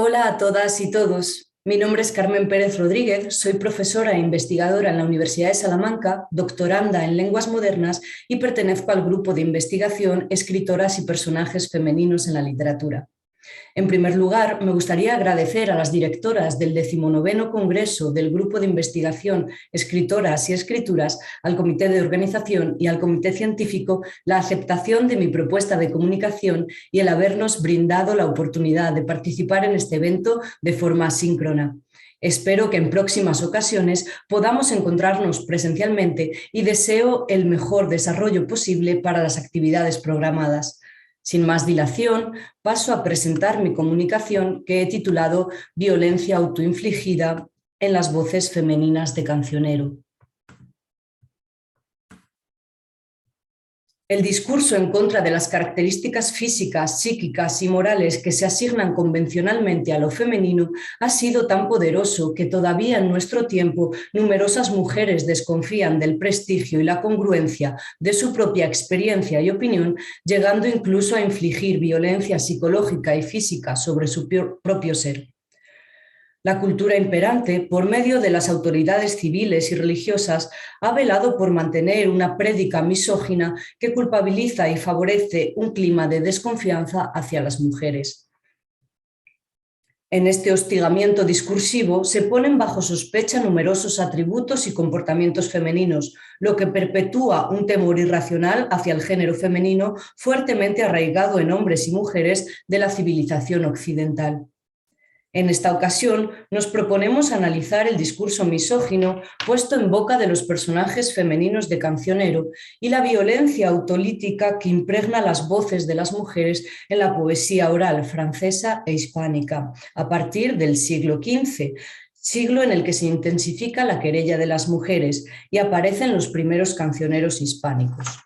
Hola a todas y todos. Mi nombre es Carmen Pérez Rodríguez, soy profesora e investigadora en la Universidad de Salamanca, doctoranda en lenguas modernas y pertenezco al grupo de investigación Escritoras y personajes femeninos en la literatura. En primer lugar, me gustaría agradecer a las directoras del 19º Congreso del Grupo de Investigación Escritoras y Escrituras, al Comité de Organización y al Comité Científico la aceptación de mi propuesta de comunicación y el habernos brindado la oportunidad de participar en este evento de forma asíncrona. Espero que en próximas ocasiones podamos encontrarnos presencialmente y deseo el mejor desarrollo posible para las actividades programadas. Sin más dilación, paso a presentar mi comunicación que he titulado Violencia autoinfligida en las voces femeninas de Cancionero. El discurso en contra de las características físicas, psíquicas y morales que se asignan convencionalmente a lo femenino ha sido tan poderoso que todavía en nuestro tiempo numerosas mujeres desconfían del prestigio y la congruencia de su propia experiencia y opinión, llegando incluso a infligir violencia psicológica y física sobre su propio ser. La cultura imperante, por medio de las autoridades civiles y religiosas, ha velado por mantener una prédica misógina que culpabiliza y favorece un clima de desconfianza hacia las mujeres. En este hostigamiento discursivo se ponen bajo sospecha numerosos atributos y comportamientos femeninos, lo que perpetúa un temor irracional hacia el género femenino fuertemente arraigado en hombres y mujeres de la civilización occidental. En esta ocasión nos proponemos analizar el discurso misógino puesto en boca de los personajes femeninos de Cancionero y la violencia autolítica que impregna las voces de las mujeres en la poesía oral francesa e hispánica a partir del siglo XV, siglo en el que se intensifica la querella de las mujeres y aparecen los primeros cancioneros hispánicos.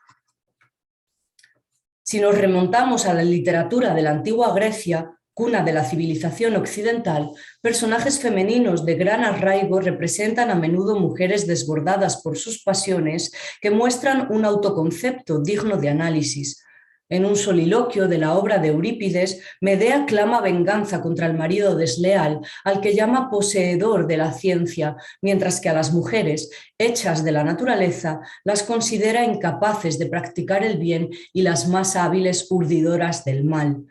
Si nos remontamos a la literatura de la antigua Grecia, cuna de la civilización occidental, personajes femeninos de gran arraigo representan a menudo mujeres desbordadas por sus pasiones que muestran un autoconcepto digno de análisis. En un soliloquio de la obra de Eurípides, Medea clama venganza contra el marido desleal, al que llama poseedor de la ciencia, mientras que a las mujeres, hechas de la naturaleza, las considera incapaces de practicar el bien y las más hábiles urdidoras del mal.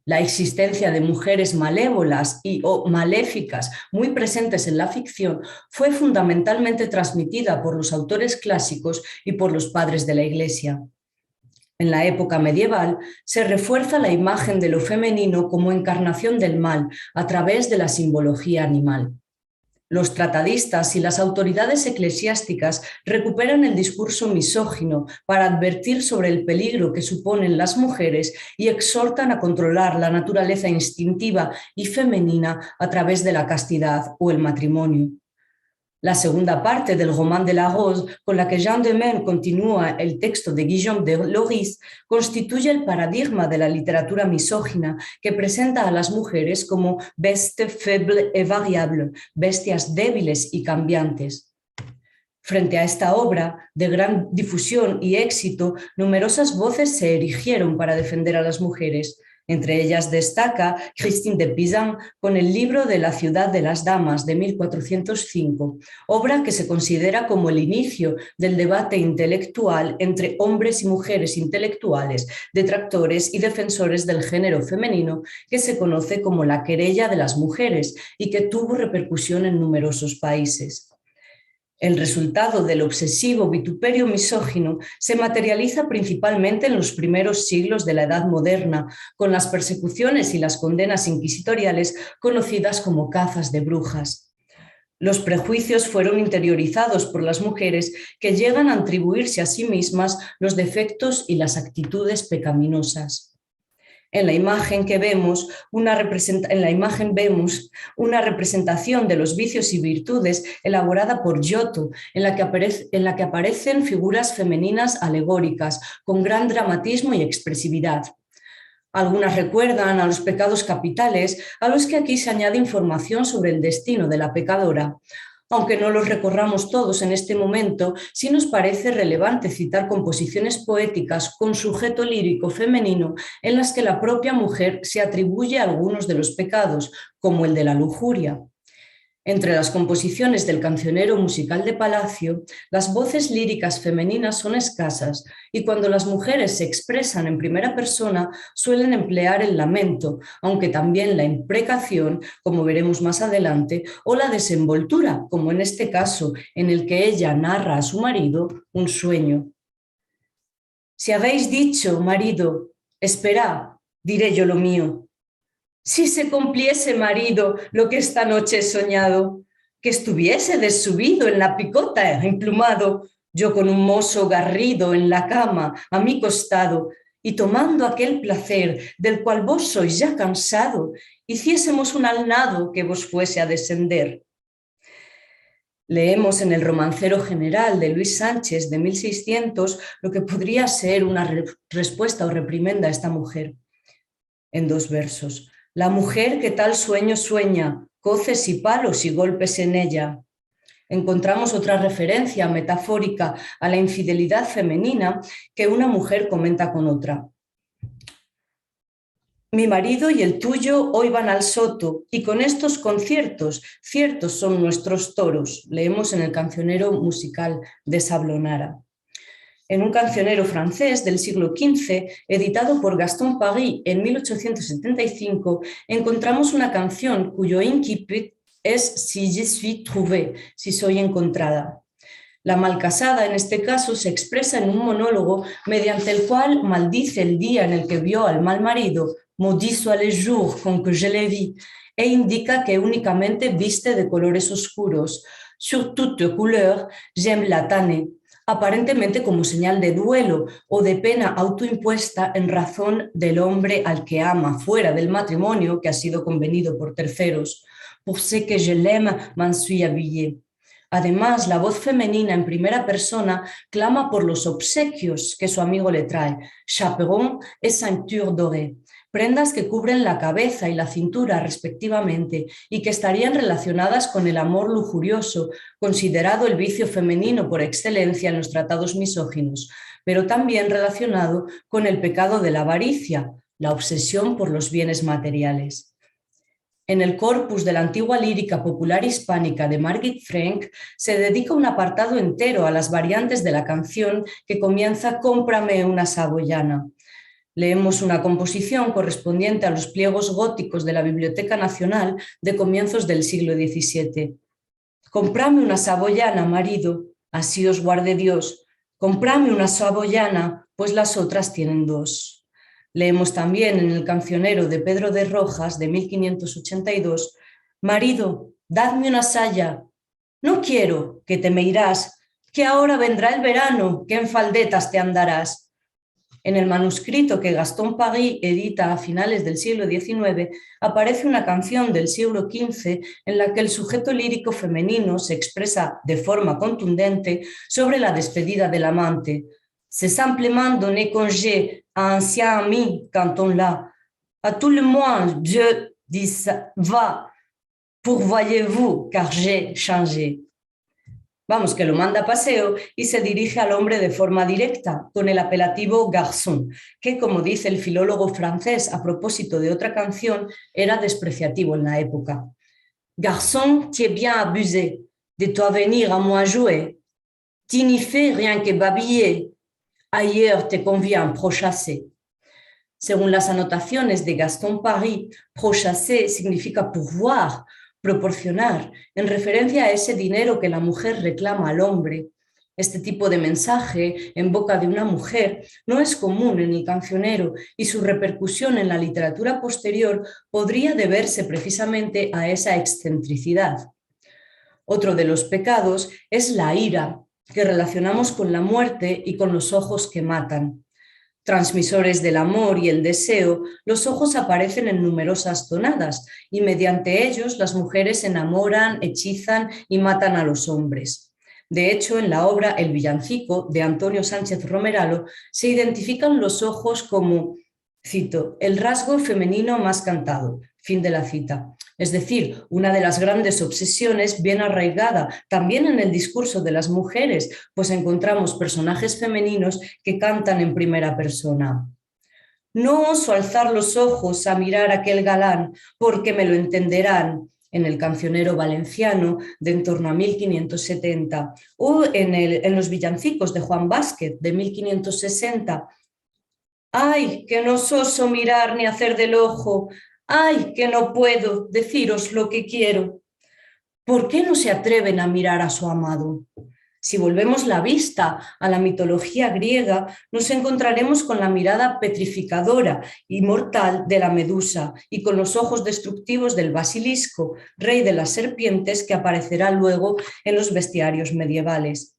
La existencia de mujeres malévolas o maléficas muy presentes en la ficción fue fundamentalmente transmitida por los autores clásicos y por los padres de la Iglesia. En la época medieval se refuerza la imagen de lo femenino como encarnación del mal a través de la simbología animal. Los tratadistas y las autoridades eclesiásticas recuperan el discurso misógino para advertir sobre el peligro que suponen las mujeres y exhortan a controlar la naturaleza instintiva y femenina a través de la castidad o el matrimonio. La segunda parte del Roman de la Rose, con la que Jean de Meun continúa el texto de Guillaume de Loris, constituye el paradigma de la literatura misógina que presenta a las mujeres como bestes faibles et variables, bestias débiles y cambiantes. Frente a esta obra, de gran difusión y éxito, numerosas voces se erigieron para defender a las mujeres. Entre ellas destaca Christine de Pizan con el libro de La ciudad de las damas de 1405, obra que se considera como el inicio del debate intelectual entre hombres y mujeres intelectuales, detractores y defensores del género femenino, que se conoce como la querella de las mujeres y que tuvo repercusión en numerosos países. El resultado del obsesivo vituperio misógino se materializa principalmente en los primeros siglos de la Edad Moderna, con las persecuciones y las condenas inquisitoriales conocidas como cazas de brujas. Los prejuicios fueron interiorizados por las mujeres que llegan a atribuirse a sí mismas los defectos y las actitudes pecaminosas. En la imagen vemos una representación de los vicios y virtudes elaborada por Giotto, en la que aparecen figuras femeninas alegóricas con gran dramatismo y expresividad. Algunas recuerdan a los pecados capitales, a los que aquí se añade información sobre el destino de la pecadora. Aunque no los recorramos todos en este momento, sí nos parece relevante citar composiciones poéticas con sujeto lírico femenino en las que la propia mujer se atribuye algunos de los pecados, como el de la lujuria. Entre las composiciones del cancionero musical de palacio, las voces líricas femeninas son escasas y cuando las mujeres se expresan en primera persona suelen emplear el lamento, aunque también la imprecación, como veremos más adelante, o la desenvoltura, como en este caso, en el que ella narra a su marido un sueño. Si habéis dicho, marido, esperad, diré yo lo mío. Si se cumpliese, marido, lo que esta noche he soñado, que estuviese desubido en la picota, emplumado, yo con un mozo garrido en la cama a mi costado, y tomando aquel placer del cual vos sois ya cansado, hiciésemos un alnado que vos fuese a descender. Leemos en el Romancero General de Luis Sánchez de 1600 lo que podría ser una respuesta o reprimenda a esta mujer, en 2 versos. La mujer que tal sueño sueña, coces y palos y golpes en ella. Encontramos otra referencia metafórica a la infidelidad femenina que una mujer comenta con otra. Mi marido y el tuyo hoy van al soto y con estos conciertos ciertos son nuestros toros. Leemos en el cancionero musical de Sablonara. En un cancionero francés del siglo XV, editado por Gaston Paris en 1875, encontramos una canción cuyo incipit es Si je suis trouvée, si soy encontrada. La malcasada, en este caso, se expresa en un monólogo mediante el cual maldice el día en el que vio al mal marido, maudit soit le jour con que je le vis, e indica que únicamente viste de colores oscuros. Sur toute couleur, j'aime la tannée, aparentemente como señal de duelo o de pena autoimpuesta en razón del hombre al que ama fuera del matrimonio que ha sido convenido por terceros. Pour ce que je l'aime, m'en suis habillée. Además, la voz femenina en primera persona clama por los obsequios que su amigo le trae, chaperon et ceinture dorée, prendas que cubren la cabeza y la cintura respectivamente y que estarían relacionadas con el amor lujurioso, considerado el vicio femenino por excelencia en los tratados misóginos, pero también relacionado con el pecado de la avaricia, la obsesión por los bienes materiales. En el corpus de la antigua lírica popular hispánica de Margit Frank se dedica un apartado entero a las variantes de la canción que comienza «Cómprame una saboyana». Leemos una composición correspondiente a los pliegos góticos de la Biblioteca Nacional de comienzos del siglo XVII. «Comprame una saboyana, marido, así os guarde Dios. Comprame una saboyana, pues las otras tienen 2». Leemos también en el cancionero de Pedro de Rojas de 1582, «Marido, dadme una saya. No quiero, que te me irás, que ahora vendrá el verano, que en faldetas te andarás». En el manuscrito que Gaston Paris edita a finales del siglo XIX aparece una canción del siglo XV en la que el sujeto lírico femenino se expresa de forma contundente sobre la despedida del amante. C'est simplement donner congé à un ancien ami quand on l'a. À tout le moins, Dieu dit va, pourvoyez-vous, car j'ai changé. Vamos, que lo manda a paseo y se dirige al hombre de forma directa, con el apelativo garçon, que, como dice el filólogo francés a propósito de otra canción, era despreciativo en la época. Garçon, tu es bien abusé de toi venir à moi jouer. Tu n'y fais rien que babiller. Ailleurs te convient prochasser. Según las anotaciones de Gaston Paris, prochasser significa pourvoir, proporcionar, en referencia a ese dinero que la mujer reclama al hombre. Este tipo de mensaje en boca de una mujer no es común en el cancionero y su repercusión en la literatura posterior podría deberse precisamente a esa excentricidad. Otro de los pecados es la ira, que relacionamos con la muerte y con los ojos que matan. Transmisores del amor y el deseo, los ojos aparecen en numerosas tonadas y mediante ellos las mujeres enamoran, hechizan y matan a los hombres. De hecho, en la obra El villancico de Antonio Sánchez Romeralo se identifican los ojos como, cito, el rasgo femenino más cantado, fin de la cita. Es decir, una de las grandes obsesiones bien arraigada también en el discurso de las mujeres, pues encontramos personajes femeninos que cantan en primera persona. No oso alzar los ojos a mirar a aquel galán, porque me lo entenderán, en el cancionero valenciano de en torno a 1570, o en los villancicos de Juan Vázquez de 1560. ¡Ay, que no oso mirar ni hacer del ojo! ¡Ay, que no puedo deciros lo que quiero! ¿Por qué no se atreven a mirar a su amado? Si volvemos la vista a la mitología griega, nos encontraremos con la mirada petrificadora y mortal de la medusa y con los ojos destructivos del basilisco, rey de las serpientes que aparecerá luego en los bestiarios medievales.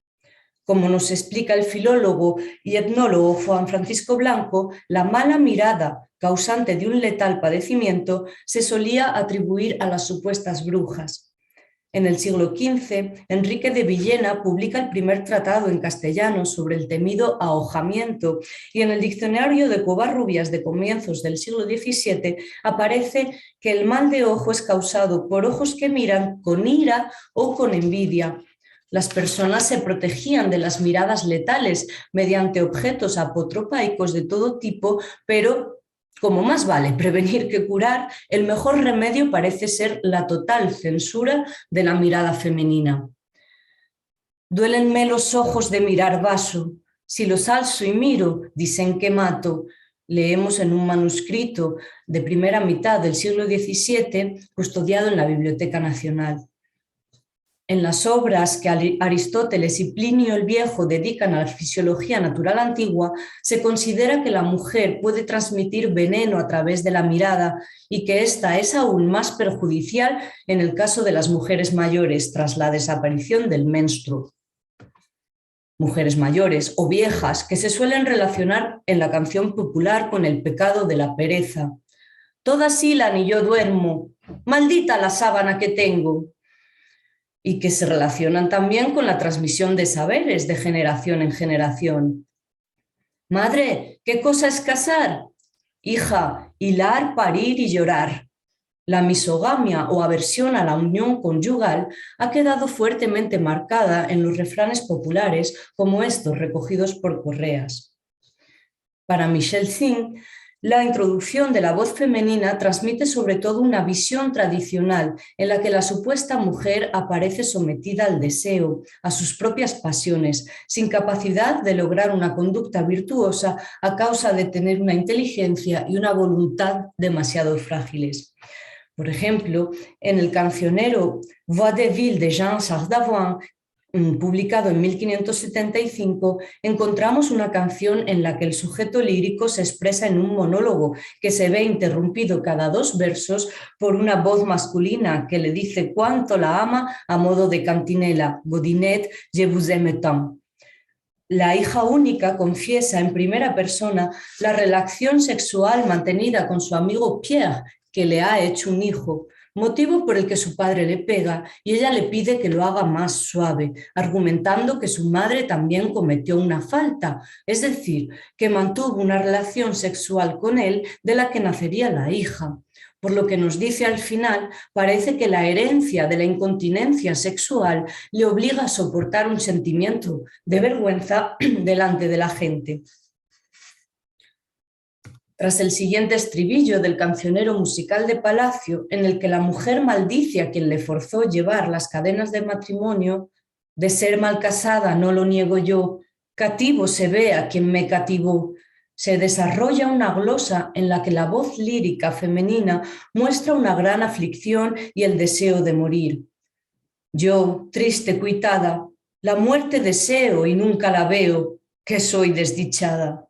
Como nos explica el filólogo y etnólogo Juan Francisco Blanco, la mala mirada causante de un letal padecimiento se solía atribuir a las supuestas brujas. En el siglo XV, Enrique de Villena publica el primer tratado en castellano sobre el temido ahojamiento y en el diccionario de Covarrubias de comienzos del siglo XVII aparece que el mal de ojo es causado por ojos que miran con ira o con envidia. Las personas se protegían de las miradas letales mediante objetos apotropaicos de todo tipo, pero como más vale prevenir que curar, el mejor remedio parece ser la total censura de la mirada femenina. Duélenme los ojos de mirar vaso, si los alzo y miro, dicen que mato. Leemos en un manuscrito de primera mitad del siglo XVII, custodiado en la Biblioteca Nacional. En las obras que Aristóteles y Plinio el Viejo dedican a la fisiología natural antigua, se considera que la mujer puede transmitir veneno a través de la mirada y que esta es aún más perjudicial en el caso de las mujeres mayores tras la desaparición del menstruo. Mujeres mayores o viejas que se suelen relacionar en la canción popular con el pecado de la pereza. Todas hilan y yo duermo, maldita la sábana que tengo. Y que se relacionan también con la transmisión de saberes de generación en generación. Madre, ¿qué cosa es casar? Hija, hilar, parir y llorar. La misogamia o aversión a la unión conyugal ha quedado fuertemente marcada en los refranes populares como estos recogidos por Correas. Para Michel Zin, la introducción de la voz femenina transmite sobre todo una visión tradicional en la que la supuesta mujer aparece sometida al deseo, a sus propias pasiones, sin capacidad de lograr una conducta virtuosa a causa de tener una inteligencia y una voluntad demasiado frágiles. Por ejemplo, en el cancionero Voix de Ville de Jean Sardavoine, publicado en 1575, encontramos una canción en la que el sujeto lírico se expresa en un monólogo que se ve interrumpido cada 2 versos por una voz masculina que le dice cuánto la ama a modo de cantinela, Godinet, je vous aime tant. La hija única confiesa en primera persona la relación sexual mantenida con su amigo Pierre, que le ha hecho un hijo, motivo por el que su padre le pega y ella le pide que lo haga más suave, argumentando que su madre también cometió una falta, es decir, que mantuvo una relación sexual con él de la que nacería la hija. Por lo que nos dice al final, parece que la herencia de la incontinencia sexual le obliga a soportar un sentimiento de vergüenza delante de la gente. Tras el siguiente estribillo del cancionero musical de Palacio, en el que la mujer maldice a quien le forzó llevar las cadenas de matrimonio, de ser mal casada no lo niego yo, cativo se ve a quien me cativó, se desarrolla una glosa en la que la voz lírica femenina muestra una gran aflicción y el deseo de morir. Yo, triste cuitada, la muerte deseo y nunca la veo, que soy desdichada.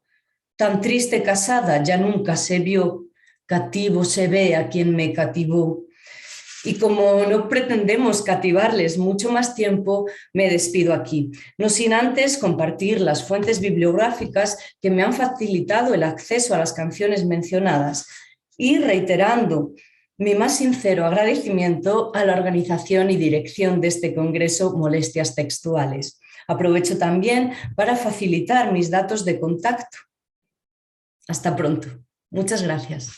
Tan triste casada ya nunca se vio, cativo se ve a quien me cativó. Y como no pretendemos cativarles mucho más tiempo, me despido aquí, no sin antes compartir las fuentes bibliográficas que me han facilitado el acceso a las canciones mencionadas y reiterando mi más sincero agradecimiento a la organización y dirección de este congreso Molestias Textuales. Aprovecho también para facilitar mis datos de contacto. Hasta pronto. Muchas gracias.